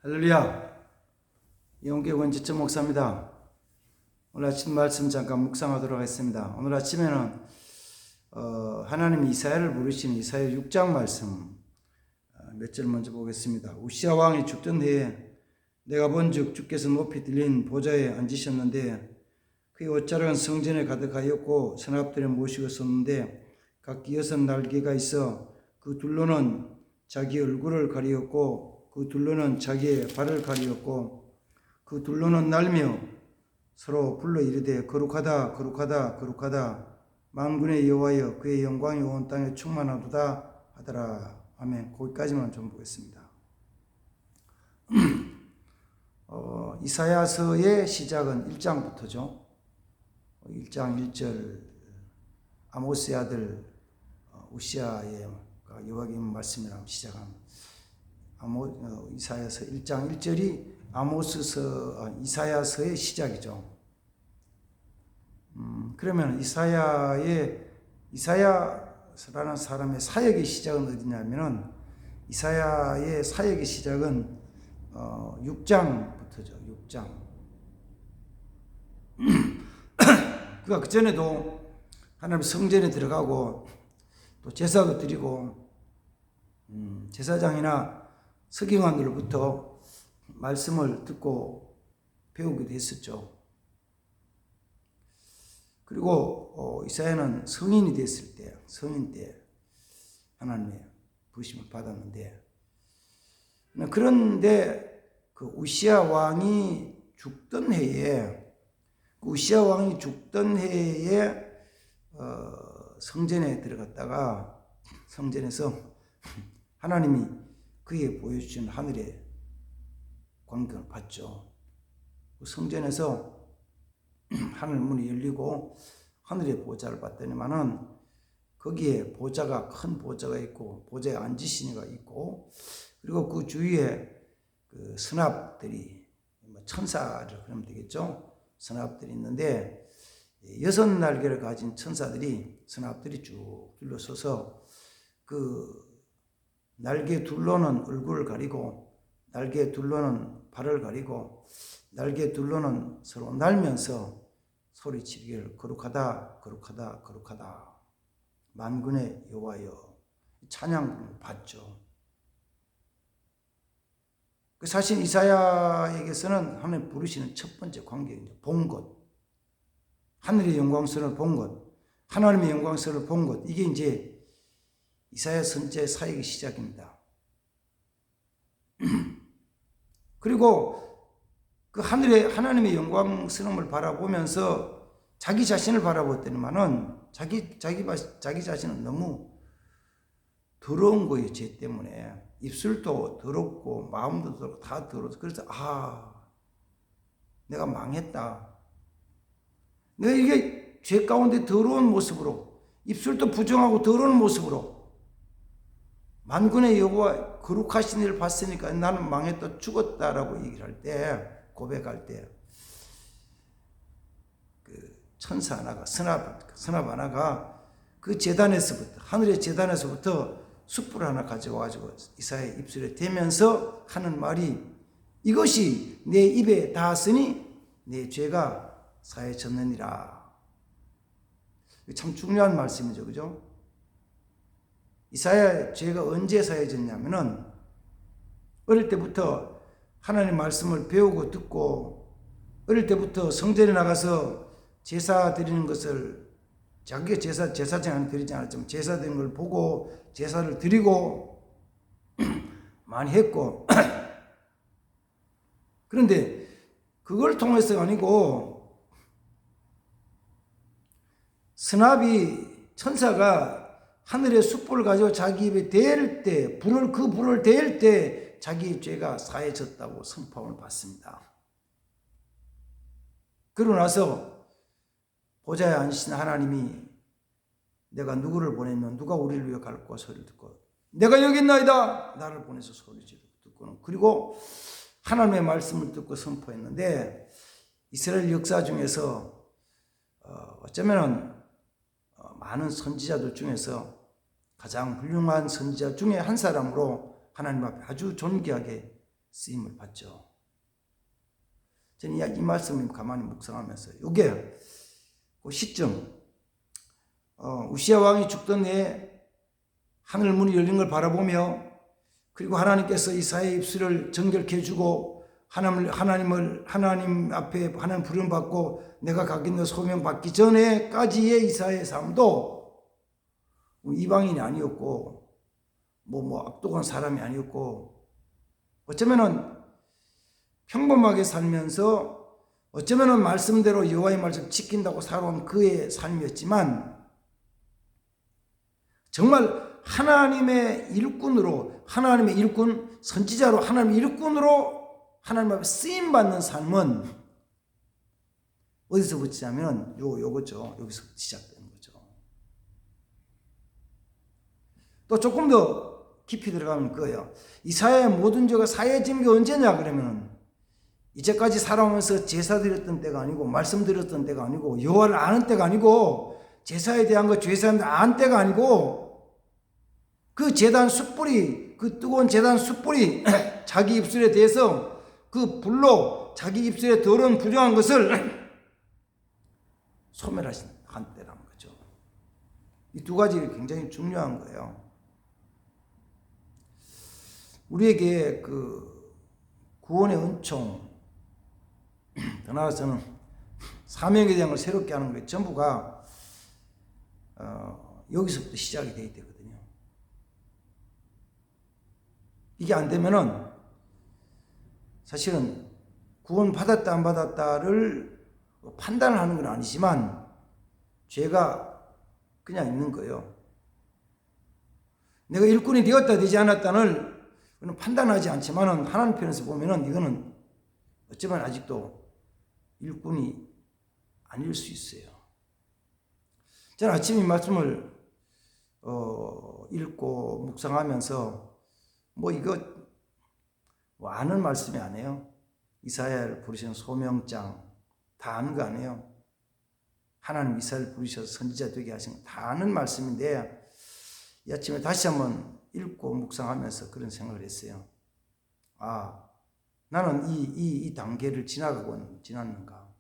할렐루야. 영계 원지점 목사입니다. 오늘 아침 말씀 잠깐 묵상하도록 하겠습니다. 오늘 아침에는 하나님이 이사야를 부르신 이사야 6장 말씀 몇 절 먼저 보겠습니다. 우시야 왕이 죽던 해에 내가 본즉 주께서 높이 들린 보좌에 앉으셨는데 그의 옷자락은 성전에 가득하였고 선압들을 모시고 섰는데 각기 6 날개가 있어 그 둘로는 자기 얼굴을 가리었고 그 둘로는 자기의 발을 가리었고 그 둘로는 날며 서로 불러 이르되 거룩하다 거룩하다 거룩하다 만군의 여호와여 그의 영광이 온 땅에 충만하도다 하더라. 아멘. 거기까지만 좀 보겠습니다. 이사야서의 시작은 1장부터죠. 1장 1절 아모스의 아들 우시야의 여호와의 말씀이라고 시작합니다. 이사야서 1장 1절이 이사야서의 시작이죠. 그러면 이사야라는 사람의 사역의 시작은 어디냐면은 이사야의 사역의 시작은 6장부터죠. 6장. 그가 그 전에도 하나님 성전에 들어가고 또 제사도 드리고 제사장이나 서기관들로부터 말씀을 듣고 배우기도 했었죠. 그리고 이사야는 성인이 됐을 때, 성인 때 하나님의 부르심을 받았는데, 그런데 그 우시야 왕이 죽던 해에 성전에 들어갔다가 성전에서 하나님이 그에게 보여주신 하늘의 광경을 봤죠. 성전에서 하늘 문이 열리고 하늘의 보좌를 봤더니만은 거기에 보좌가 큰 보좌가 있고 보좌에 앉으신 이가 있고 그리고 그 주위에 그 선압들이 천사를 그러면 되겠죠. 선압들이 있는데 6 날개를 가진 선압들이 쭉 둘러서서 그 날개 둘로는 얼굴을 가리고 날개 둘로는 발을 가리고 날개 둘로는 서로 날면서 소리치기를 거룩하다 거룩하다 거룩하다 만군의 여호와여 찬양을 받죠. 사실 이사야에게서는 하나님 부르시는 첫 번째 광경이죠. 본 것, 하늘의 영광스러움을 본 것, 하나님의 영광스러움을 본 것, 이게 이제 이사야 선지자의 사역의 시작입니다. 그리고 그 하나님의 영광스러움을 바라보면서 자기 자신을 바라보더니만은 자기 자신은 너무 더러운 거예요. 죄 때문에 입술도 더럽고 마음도 더럽고 다 더러워서 그래서 내가 망했다. 내가 이게 죄 가운데 더러운 모습으로 입술도 부정하고 더러운 모습으로 만군의 여호와 거룩하신 일을 봤으니까 나는 망했다 죽었다라고 얘기를 할 때 고백할 때 그 천사 하나가 선압 하나가 그 제단에서부터 하늘의 제단에서부터 숯불 하나 가져와가지고 이사야의 입술에 대면서 하는 말이 이것이 내 입에 닿았으니 내 죄가 사해졌느니라. 참 중요한 말씀이죠, 그죠? 이사야의 죄가 언제 사해졌냐면은 어릴 때부터 하나님 말씀을 배우고 듣고 어릴 때부터 성전에 나가서 제사 드리는 것을 자기가 제사장은 드리지 않았지만 제사 드리는 걸 보고 제사를 드리고 많이 했고 그런데 그걸 통해서가 아니고 천사가 하늘의 숯불을 가지고 자기 입에 댈 때 그 불을 댈 때 자기 죄가 사해졌다고 선포함을 받습니다. 그러고 나서 보좌에 앉으신 하나님이 내가 누구를 보내면 누가 우리를 위해 갈고 소리를 듣고 내가 여기 있나이다 나를 보내서 소리 듣고는 그리고 하나님의 말씀을 듣고 선포했는데 이스라엘 역사 중에서 어쩌면은 많은 선지자들 중에서 가장 훌륭한 선지자 중에 한 사람으로 하나님 앞에 아주 존귀하게 쓰임을 받죠. 저는 이 말씀을 가만히 묵상하면서 이게 그 시점, 우시야 왕이 죽던 해에 하늘 문이 열린 걸 바라보며, 그리고 하나님께서 이사야의 입술을 정결케 해주고 하나님 앞에 하나님 부름 받고 내가 가겠노 소명 받기 전에까지의 이사야의 삶도 이방인이 아니었고 악독한 사람이 아니었고, 어쩌면은 평범하게 살면서 어쩌면은 말씀대로 여호와의 말씀 지킨다고 살아온 그의 삶이었지만, 정말 하나님의 일꾼으로, 하나님의 일꾼, 선지자로 하나님의 일꾼으로 하나님 앞에 쓰임받는 삶은 어디서 붙이냐면 요거죠. 여기서 시작되는 거죠. 또 조금 더 깊이 들어가면 그거예요. 이사야의 모든 죄가 사해지는 게 언제냐 그러면, 이제까지 살아오면서 제사 드렸던 때가 아니고 말씀 드렸던 때가 아니고 여호와를 아는 때가 아니고 제사에 대한 것 죄사에 대한 아는 때가 아니고, 그 제단 숯불이, 그 뜨거운 제단 숯불이 자기 입술에 대해서 그 불로 자기 입술에 더러운 부정한 것을 소멸하신 한때라는 거죠. 이 두 가지 굉장히 중요한 거예요. 우리에게 그 구원의 은총, 더 나아가서는 사명에 대한 걸 새롭게 하는 게 전부가 여기서부터 시작이 되어야 되거든요. 이게 안 되면은 사실은 구원 받았다 안 받았다를 판단을 하는 건 아니지만 죄가 그냥 있는 거예요. 내가 일꾼이 되었다 되지 않았다를 판단하지 않지만은 하나님 편에서 보면은 이거는 어쩌면 아직도 일꾼이 아닐 수 있어요. 저는 아침 이 말씀을 읽고 묵상하면서 이거 아는 말씀이 아니에요. 이사야를 부르시는 소명장 다 아는 거 아니에요. 하나님 이사야를 부르셔서 선지자 되게 하신 거 다 아는 말씀인데, 이 아침에 다시 한번 읽고 묵상하면서 그런 생각을 했어요. 나는 이 단계를 지났는가.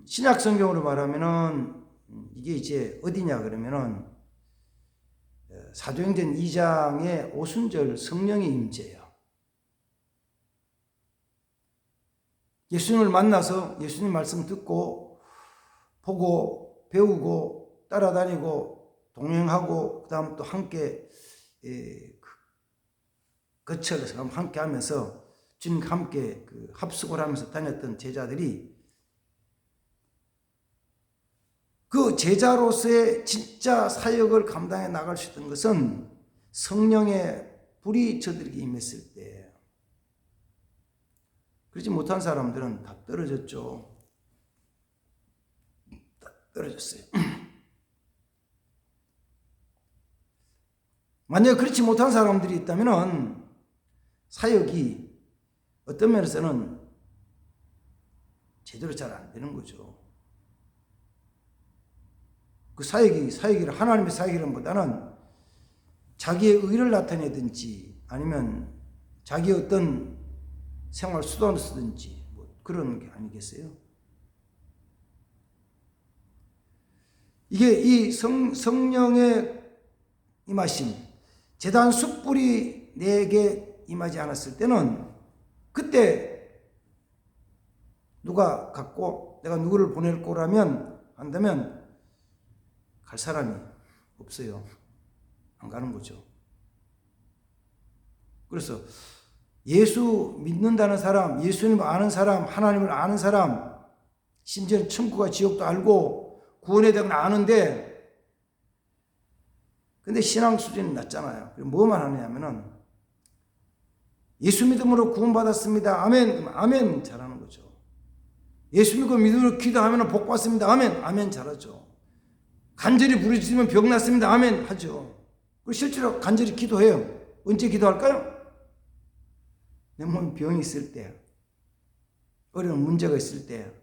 신약 성경으로 말하면은 이게 이제 어디냐 그러면은 사도행전 2장의 오순절 성령의 임재예요. 예수님을 만나서 예수님 말씀 듣고 보고 배우고 따라다니고 동행하고 그다음 또 함께 거쳐서 함께 하면서 주님과 함께 합숙을 하면서 다녔던 제자들이 그 제자로서의 진짜 사역을 감당해 나갈 수 있던 것은 성령의 불이 저들에게 임했을 때. 그렇지 못한 사람들은 다 떨어졌죠. 다 떨어졌어요. 만약에 그렇지 못한 사람들이 있다면 사역이 어떤 면에서는 제대로 잘 안 되는 거죠. 그 사역이라 하나님의 사역이라기보다는 자기의 의를 나타내든지 아니면 자기의 어떤 생활 수단을 쓰든지 그런 게 아니겠어요? 이게 이 성령의 임하심, 제단 숯불이 내게 임하지 않았을 때는 그때 누가 갖고 내가 누구를 보낼 거라면 한다면 갈 사람이 없어요. 안 가는 거죠. 그래서 예수 믿는다는 사람, 예수님을 아는 사람, 하나님을 아는 사람, 심지어 천국과 지옥도 알고 구원에 대한 걸 아는데, 근데 신앙 수준이 낮잖아요. 그럼 뭐만 하느냐면은 예수 믿음으로 구원받았습니다. 아멘. 그럼 아멘 잘하는 거죠. 예수 믿고 믿음으로 기도하면 복 받습니다. 아멘. 아멘 잘하죠. 간절히 부르짖으면 병 났습니다. 아멘 하죠. 그리고 실제로 간절히 기도해요. 언제 기도할까요? 내 몸에 병이 있을 때, 어려운 문제가 있을 때,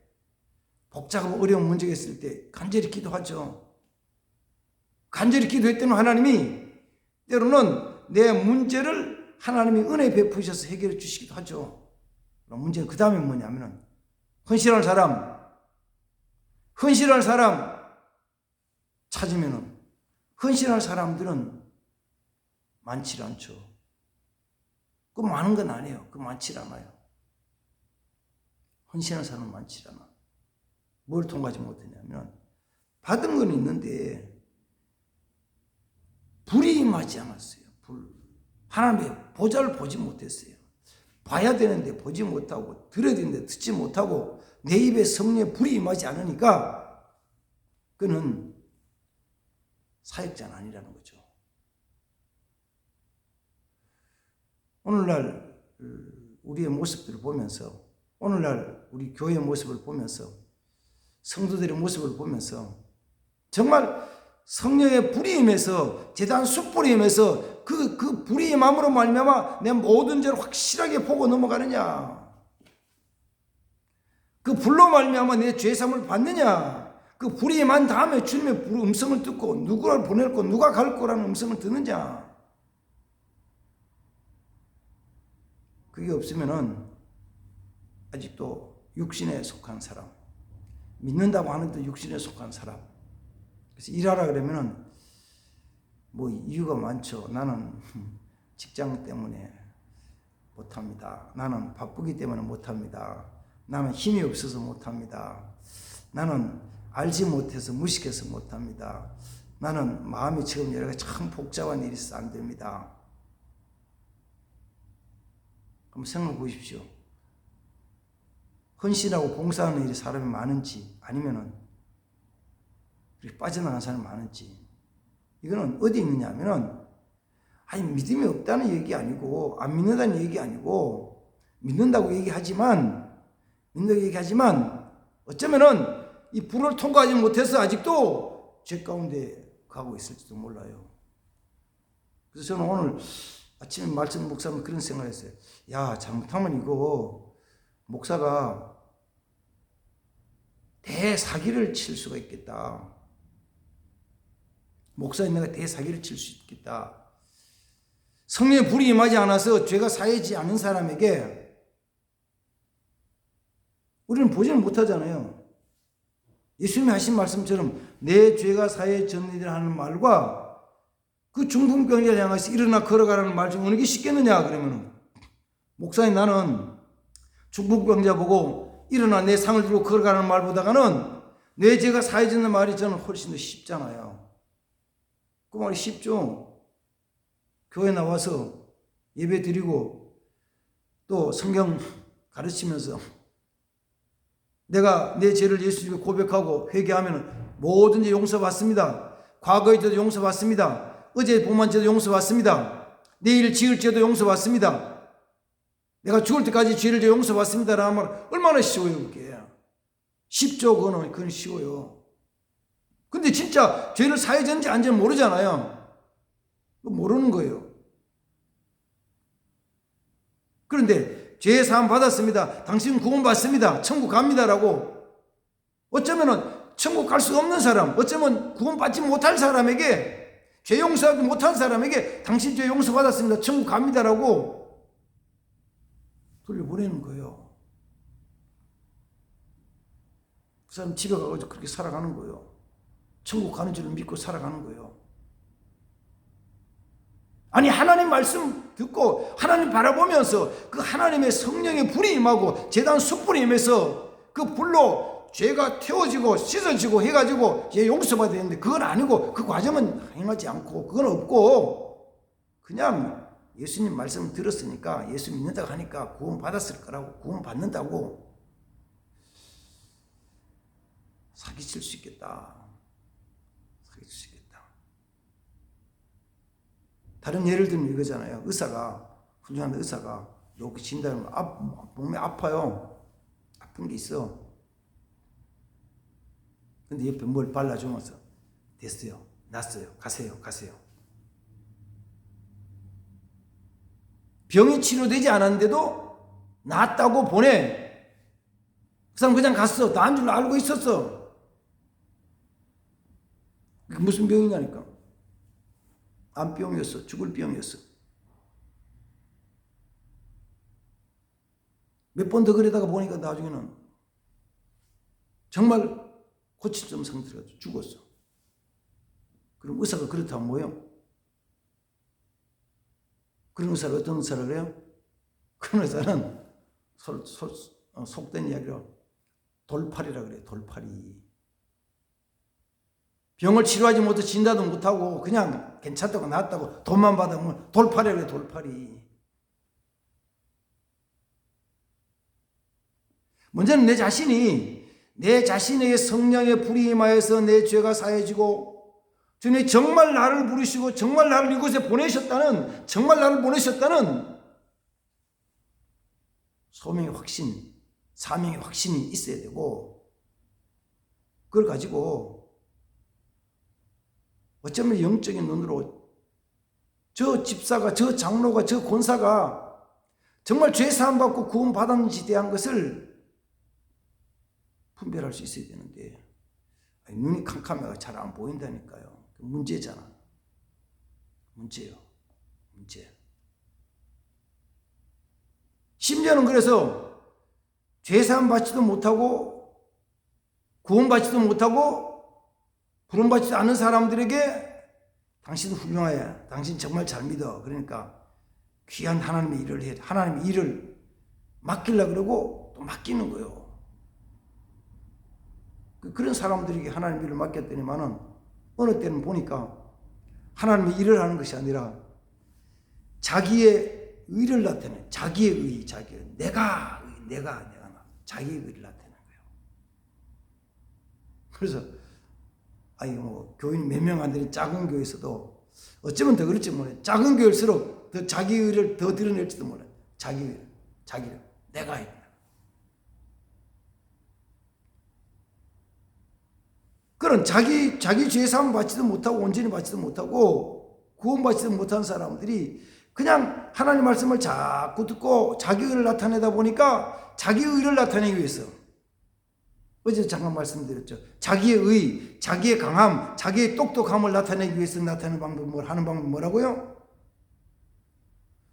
복잡하고 어려운 문제가 있을 때 간절히 기도하죠. 간절히 기도했더니 하나님이 때로는 내 문제를 하나님이 은혜 베푸셔서 해결해 주시기도 하죠. 문제는 그 다음에 뭐냐면은 헌신할 사람 찾으면은 헌신할 사람들은 많지 않죠. 그 많은 건 아니에요. 그 많지 않아요. 헌신할 사람은 많지 않아. 뭘 통과하지 못했냐면 받은 건 있는데 불이 임하지 않았어요. 하나님의 보좌를 보지 못했어요. 봐야 되는데 보지 못하고 들어야 되는데 듣지 못하고 내 입에 성령의 불이 임하지 않으니까 그는 사역자는 아니라는 거죠. 오늘날 우리의 모습들을 보면서, 오늘날 우리 교회의 모습을 보면서, 성도들의 모습을 보면서 정말 성령의 불이 임해서, 제단 숯불이 임해서 그 불이 임함으로 말미암아 내 모든 죄를 확실하게 보고 넘어가느냐, 그 불로 말미암아 내 죄사함을 받느냐, 그 불이 임한 다음에 주님의 음성을 듣고 누구를 보낼 거, 누가 갈 거라는 음성을 듣느냐, 그게 없으면은 아직도 육신에 속한 사람, 믿는다고 하는데 육신에 속한 사람. 그래서 일하라 그러면은 뭐 이유가 많죠. 나는 직장 때문에 못합니다. 나는 바쁘기 때문에 못합니다. 나는 힘이 없어서 못합니다. 나는 알지 못해서 무식해서 못합니다. 나는 마음이 지금 여러 가지 참 복잡한 일이 있어서 안 됩니다. 그럼 생각해 보십시오. 헌신하고 봉사하는 일이 사람이 많은지 아니면은 그렇게 빠져나간 사람이 많은지, 이거는 어디 있느냐 하면은 아니 믿음이 없다는 얘기 아니고 안 믿는다는 얘기 아니고 믿는다고 얘기하지만 어쩌면은 이 불을 통과하지 못해서 아직도 죄 가운데 가고 있을지도 몰라요. 그래서 저는 오늘 아침에 말씀 목사님 그런 생각을 했어요. 야, 잘못하면 이거 목사가 대사기를 칠 수가 있겠다. 목사인 내가 대사기를 칠 수 있겠다. 성령의 불이 임하지 않아서 죄가 사해지 않은 사람에게 우리는 보지는 못하잖아요. 예수님이 하신 말씀처럼 내 죄가 사해졌느니라 하는 말과 그 중풍병자를 향해서 일어나 걸어가라는 말 중 어느 게 쉽겠느냐 그러면, 목사님 나는 중풍병자 보고 일어나 내 상을 들고 걸어가라는 말보다는 내 죄가 사해졌는 말이 저는 훨씬 더 쉽잖아요. 그 말이 쉽죠. 교회 나와서 예배 드리고 또 성경 가르치면서 내가 내 죄를 예수님께 고백하고 회개하면 모든 죄 용서받습니다. 과거의 죄도 용서받습니다. 어제 범한 죄도 용서받습니다. 내일 지을 죄도 용서받습니다. 내가 죽을 때까지 죄를 용서받습니다라는 말 얼마나 쉬워요. 그게 쉽죠. 그건 쉬워요. 근데 진짜 죄를 사해졌는지 안 했는지 모르잖아요. 모르는 거예요. 그런데 죄 사함 받았습니다. 당신 구원 받습니다. 천국 갑니다라고, 어쩌면은 천국 갈 수 없는 사람, 어쩌면 구원 받지 못할 사람에게, 죄 용서하지 못한 사람에게 당신 죄 용서 받았습니다. 천국 갑니다라고 돌려보내는 거예요. 그 사람 집에 가서 그렇게 살아가는 거예요. 천국 가는 줄을 믿고 살아가는 거예요. 아니 하나님 말씀 듣고 하나님 바라보면서 그 하나님의 성령의 불이 임하고 제단 숯불이 임해서 그 불로 죄가 태워지고 씻어지고 해가지고 죄 용서받아야 되는데 그건 아니고, 그 과정은 행하지 않고 그건 없고 그냥 예수님 말씀 들었으니까 예수 믿는다고 하니까 구원 받았을 거라고, 구원 받는다고 사기칠 수 있겠다. 사기칠 수 있겠다. 다른 예를 들면 이거잖아요. 훌륭한 의사가 이렇게 진단하면 몸이 아파요. 아픈 게 있어. 근데 옆에 뭘 발라주면서 됐어요. 났어요. 가세요. 병이 치료되지 않았는데도 낫다고 보내. 그 사람 그냥 갔어. 나은 줄 알고 있었어. 그게 무슨 병이냐니까. 암병이었어. 죽을 병이었어. 몇 번 더 그러다가 보니까 나중에는 정말 고칠점 상태가 죽었어. 그럼 의사가 그렇다면 뭐예요? 그런 의사를 어떤 의사를 해요? 그런 의사는 속된 이야기로 돌팔이라고 그래요. 돌팔이. 병을 치료하지 못해 진단도 못하고 그냥 괜찮다고 나았다고 돈만 받으면 돌팔이라고 그래요. 돌팔이. 문제는 내 자신에게 성령의 불이 임하여서 내 죄가 사해지고 주님이 정말 나를 부르시고 정말 나를 이곳에 보내셨다는, 정말 나를 보내셨다는 소명의 확신, 사명의 확신이 있어야 되고, 그걸 가지고 어쩌면 영적인 눈으로 저 집사가, 저 장로가, 저 권사가 정말 죄 사함 받고 구원 받았는지 대한 것을 분별할 수 있어야 되는데, 눈이 캄캄해가 잘 안 보인다니까요. 문제잖아. 문제요. 문제. 심지어는 그래서 죄사함 받지도 못하고 구원 받지도 못하고 구원 받지도 않은 사람들에게 당신은 훌륭해. 당신 정말 잘 믿어. 그러니까 귀한 하나님의 일을 해. 하나님의 일을 맡기려고 그러고 또 맡기는 거예요. 그런 사람들에게 하나님의 일을 맡겼더니만은 어느 때는 보니까 하나님의 일을 하는 것이 아니라 자기의 의를 나타내는, 자기의 의, 자기의 내가 자기의 의를 나타내는 거예요. 그래서 교인 몇 명 안 되는 작은 교회에서도 어쩌면 더 그럴지 몰라요. 작은 교회일수록 더 자기 의를 더 드러낼지도 몰라요. 자기를 내가 해. 그런 자기 죄사함 받지도 못하고 온전히 받지도 못하고 구원 받지도 못한 사람들이 그냥 하나님 말씀을 자꾸 듣고 자기 의를 나타내다 보니까 자기 의를 나타내기 위해서, 어제 잠깐 말씀드렸죠. 자기의 의, 자기의 강함, 자기의 똑똑함을 나타내기 위해서 나타내는 하는 방법이 뭐라고요?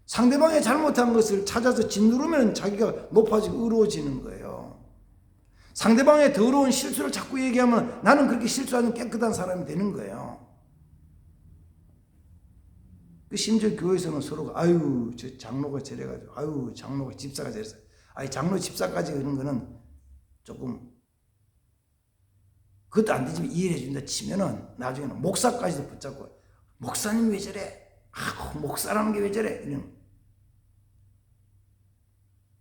상대방이 잘못한 것을 찾아서 짓누르면 자기가 높아지고 의로워지는 거예요. 상대방의 더러운 실수를 자꾸 얘기하면 나는 그렇게 실수하는 깨끗한 사람이 되는 거예요. 심지어 교회에서는 서로가 저 장로가 저래가지고 장로가 집사가 저래서 장로 집사까지 그런 거는 조금 그것도 안 되지만 이해해 준다 치면은 나중에는 목사까지도 붙잡고 목사님 왜 저래? 목사라는 게 왜 저래? 이런.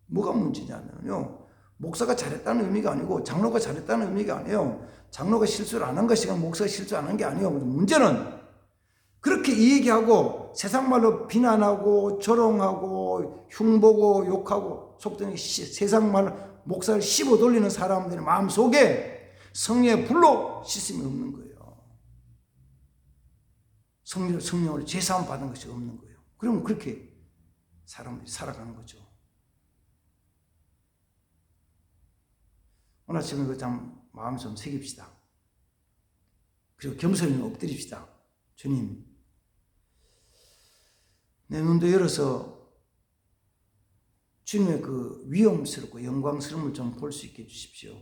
뭐가 문제냐면요, 목사가 잘했다는 의미가 아니고 장로가 잘했다는 의미가 아니에요. 장로가 실수를 안 한 것이 아니라 목사가 실수 안 한 게 아니에요. 문제는 그렇게 얘기하고 세상 말로 비난하고 조롱하고 흉보고 욕하고 속된 세상 말로 목사를 씹어 돌리는 사람들의 마음속에 성령의 불로 씻음이 없는 거예요. 성령으로 제사함 받은 것이 없는 거예요. 그러면 그렇게 사람들이 살아가는 거죠. 오늘 아침에 그 마음 좀 새깁시다. 그리고 겸손히 엎드립시다. 주님, 내 눈도 열어서 주님의 그 위엄스럽고 영광스러움을 좀 볼 수 있게 해주십시오.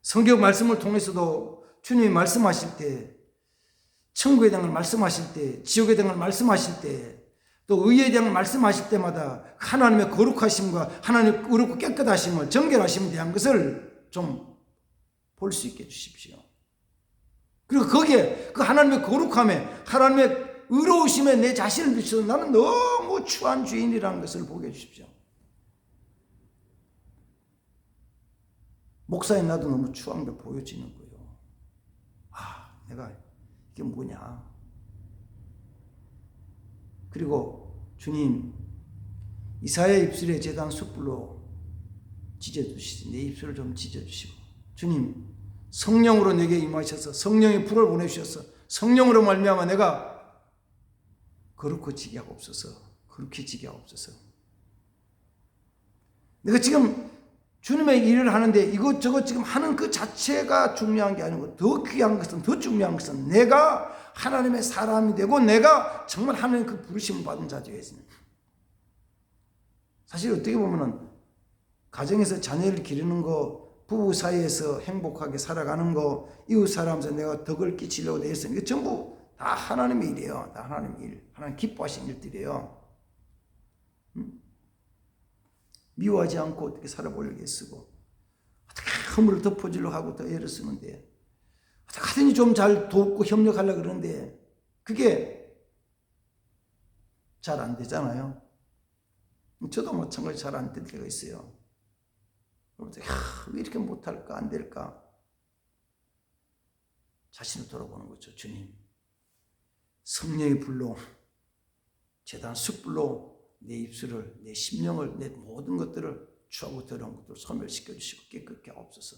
성경 말씀을 통해서도 주님이 말씀하실 때, 천국에 대한 걸 말씀하실 때, 지옥에 대한 걸 말씀하실 때, 또 의에 대한 말씀하실 때마다 하나님의 거룩하심과 하나님의 의롭고 깨끗하심을, 정결하심에 대한 것을 좀 볼 수 있게 해주십시오. 그리고 거기에 그 하나님의 거룩함에, 하나님의 의로우심에 내 자신을 비춰서 나는 너무 추한 죄인이라는 것을 보게 해주십시오. 목사인 나도 너무 추한 게 보여지는 거예요. 내가 이게 뭐냐. 그리고 주님, 이사야의 입술에 제단 숯불로 찢어주시지, 내 입술을 좀 찢어주시고, 주님, 성령으로 내게 임하셔서 성령의 불을 보내주셔서 성령으로 말미암아 내가 거룩해지게 하옵소서. 거룩해지게 하옵소서. 내가 지금 주님의 일을 하는데 이것저것 지금 하는 그 자체가 중요한 게 아니고 더 귀한 것은, 더 중요한 것은 내가 하나님의 사람이 되고 내가 정말 하나님의 그 부르심을 받은 자 되어 있습니다. 사실 어떻게 보면은 가정에서 자녀를 기르는 거, 부부 사이에서 행복하게 살아가는 거, 이웃 사람한테 내가 덕을 끼치려고 내했으면 이거 전부 다 하나님의 일이에요. 다 하나님의 일. 하나님 기뻐하신 일들이에요. 미워하지 않고 어떻게 살아보려고 애쓰고, 어떻게 허물을 덮어주려고 하고 더 애를 쓰는데, 어떻게든지 좀 잘 돕고 협력하려고 그러는데, 그게 잘 안 되잖아요. 저도 마찬가지 잘 안 될 때가 있어요. 왜 이렇게 못할까, 안 될까? 자신을 돌아보는 거죠. 주님, 성령의 불로, 제단 숯불로 내 입술을, 내 심령을, 내 모든 것들을 추하고 더러운 것들을 소멸시켜 주시고 깨끗게 하옵소서.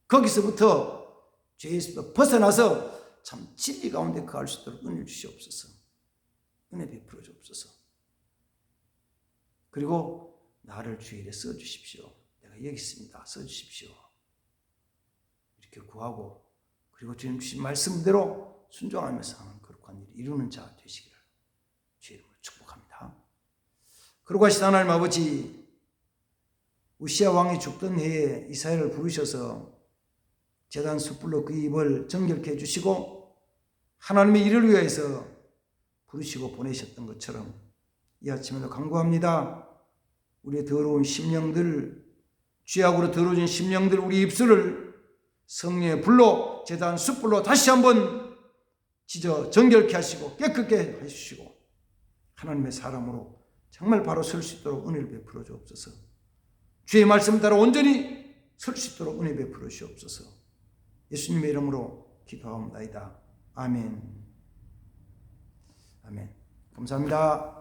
거기서부터 죄에서 벗어나서 참 진리 가운데 거할 수 있도록 은혜 주시옵소서. 은혜 베풀어 주옵소서. 그리고 나를 주일에 써주십시오. 내가 여기 있습니다. 써주십시오. 이렇게 구하고, 그리고 주님 주신 말씀대로 순종하면서 하는 거룩한 일을 이루는 자 되시기를 주의 이름으로 축복합니다. 그러고 하신 하나님 아버지, 우시아 왕이 죽던 해에 이사야를 부르셔서 제단 숯불로 그 입을 정결케 해주시고 하나님의 일을 위해서 부르시고 보내셨던 것처럼 이 아침에도 간구합니다. 우리의 더러운 심령들, 죄악으로 더러워진 심령들, 우리 입술을 성령의 불로, 제단 숯불로 다시 한번 지져 정결케 하시고 깨끗게 해주시고 하나님의 사람으로 정말 바로 설 수 있도록 은혜를 베풀어 주옵소서. 주의 말씀 따라 온전히 설 수 있도록 은혜 베풀어 주옵소서. 예수님의 이름으로 기도하옵나이다. 아멘. 아멘. 감사합니다.